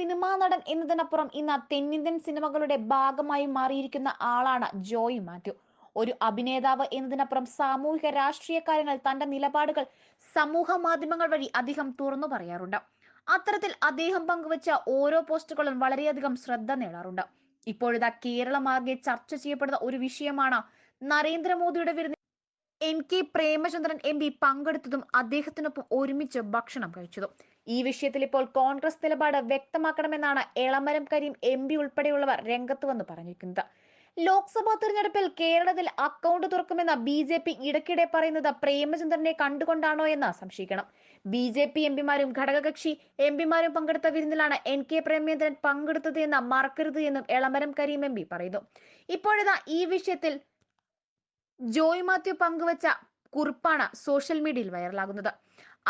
Cinema നടൻ എന്നതിനപ്പുറം ഇന്ന് തെന്നിന്ത്യൻ സിനിമകളുടെ ഭാഗമായി മാറിയിരിക്കുന്ന ആളാണ് ജോയ് മാത്യു. ഒരു അഭിനേതാവ് എന്നതിനപ്പുറം സാമൂഹിക രാഷ്ട്രീയ കാര്യങ്ങൾ തന്റെ നിലപാടുകൾ സമൂഹ മാധ്യമങ്ങൾ വഴി അദ്ദേഹം തുറന്നു പറയാറുണ്ട്. അത്തരത്തിൽ അദ്ദേഹം പങ്കുവച്ച ഓരോ പോസ്റ്റുകളും വളരെയധികം ശ്രദ്ധ നേടാറുണ്ട്. ഇപ്പോഴിതാ കേരളമാകെ ചർച്ച ചെയ്യപ്പെടുന്ന ഒരു വിഷയമാണ് നരേന്ദ്രമോദിയുടെ വിരുന്നിൽ പ്രേമചന്ദ്രൻ എം പി പങ്കെടുത്തതും അദ്ദേഹത്തിനൊപ്പം ഒരുമിച്ച് ഭക്ഷണം കഴിച്ചതും. ഈ വിഷയത്തിൽ ഇപ്പോൾ കോൺഗ്രസ് നിലപാട് വ്യക്തമാക്കണമെന്നാണ് എളമരം കരീം എം പി ഉൾപ്പെടെയുള്ളവർ രംഗത്ത് വന്ന് പറഞ്ഞിരിക്കുന്നത്. ലോക്സഭാ തെരഞ്ഞെടുപ്പിൽ കേരളത്തിൽ അക്കൗണ്ട് തുറക്കുമെന്ന ബി ഇടയ്ക്കിടെ പറയുന്നത് പ്രേമചന്ദ്രനെ കണ്ടുകൊണ്ടാണോ എന്ന് സംശയിക്കണം. ബി എംപിമാരും ഘടകകക്ഷി എംപിമാരും പങ്കെടുത്ത വിരുന്നിലാണ് പ്രേമചന്ദ്രൻ പങ്കെടുത്തത് എന്ന് മറക്കരുത് എന്നും എളമരം കരീം എം പി പറയുന്നു. ഇപ്പോഴിതാ ഈ വിഷയത്തിൽ ജോയ് മാത്യു പങ്കുവച്ച കുറിപ്പാണ് സോഷ്യൽ മീഡിയയിൽ വൈറലാകുന്നത്.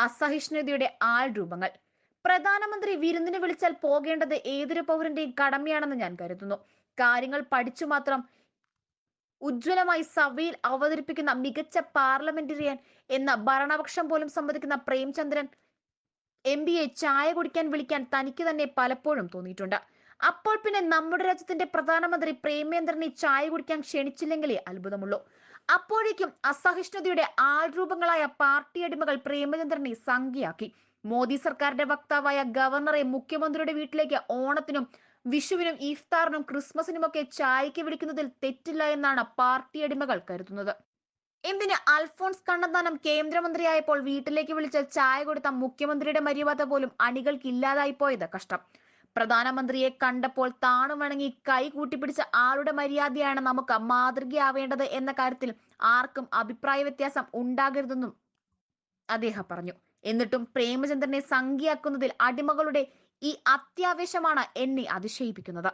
അസഹിഷ്ണുതയുടെ രൂപങ്ങൾ. പ്രധാനമന്ത്രി വിരുന്നിന് വിളിച്ചാൽ പോകേണ്ടത് ഏതൊരു പൗരന്റെയും കടമയാണെന്ന് ഞാൻ കരുതുന്നു. കാര്യങ്ങൾ പഠിച്ചു മാത്രം ഉജ്ജ്വലമായി സഭയിൽ അവതരിപ്പിക്കുന്ന മികച്ച പാർലമെന്റേറിയൻ എന്ന ഭരണപക്ഷം പോലും സമ്മതിക്കുന്ന പ്രേംചന്ദ്രൻ എം പിയെ ചായ കുടിക്കാൻ വിളിക്കാൻ തനിക്ക് തന്നെ പലപ്പോഴും തോന്നിയിട്ടുണ്ട്. അപ്പോൾ പിന്നെ നമ്മുടെ രാജ്യത്തിന്റെ പ്രധാനമന്ത്രി പ്രേമേന്ദ്രനെ ചായ കുടിക്കാൻ ക്ഷണിച്ചില്ലെങ്കിലേ അത്ഭുതമുള്ളൂ. അപ്പോഴേക്കും അസഹിഷ്ണുതയുടെ ആൾരൂപങ്ങളായ പാർട്ടി അടിമകൾ പ്രേമചന്ദ്രനെ സംഖ്യയാക്കി. മോദി സർക്കാരിന്റെ വക്താവായ ഗവർണറെ മുഖ്യമന്ത്രിയുടെ വീട്ടിലേക്ക് ഓണത്തിനും വിഷുവിനും ഇഫ്താറിനും ക്രിസ്മസിനുമൊക്കെ ചായക്ക് വിളിക്കുന്നതിൽ തെറ്റില്ല എന്നാണ് പാർട്ടി അടിമകൾ കരുതുന്നത്. എന്തിന് അൽഫോൺസ് കണ്ണന്താനം കേന്ദ്രമന്ത്രിയായപ്പോൾ വീട്ടിലേക്ക് വിളിച്ച് ചായ കൊടുത്ത മുഖ്യമന്ത്രിയുടെ മര്യാദ പോലും അണികൾക്ക് ഇല്ലാതായി പോയത് കഷ്ടം. പ്രധാനമന്ത്രിയെ കണ്ടപ്പോൾ താണു വണങ്ങി കൈ കൂട്ടിപ്പിടിച്ച ആളുടെ മര്യാദയാണ് നമുക്ക് മാതൃകയാവേണ്ടത് എന്ന കാര്യത്തിൽ ആർക്കും അഭിപ്രായ വ്യത്യാസം ഉണ്ടാകരുതെന്നും അദ്ദേഹം പറഞ്ഞു. എന്നിട്ടും പ്രേമചന്ദ്രനെ സംഖ്യയാക്കുന്നതിൽ അടിമകളുടെ ഈ അത്യാവേശമാണ് എന്നെ അതിശയിപ്പിക്കുന്നത്.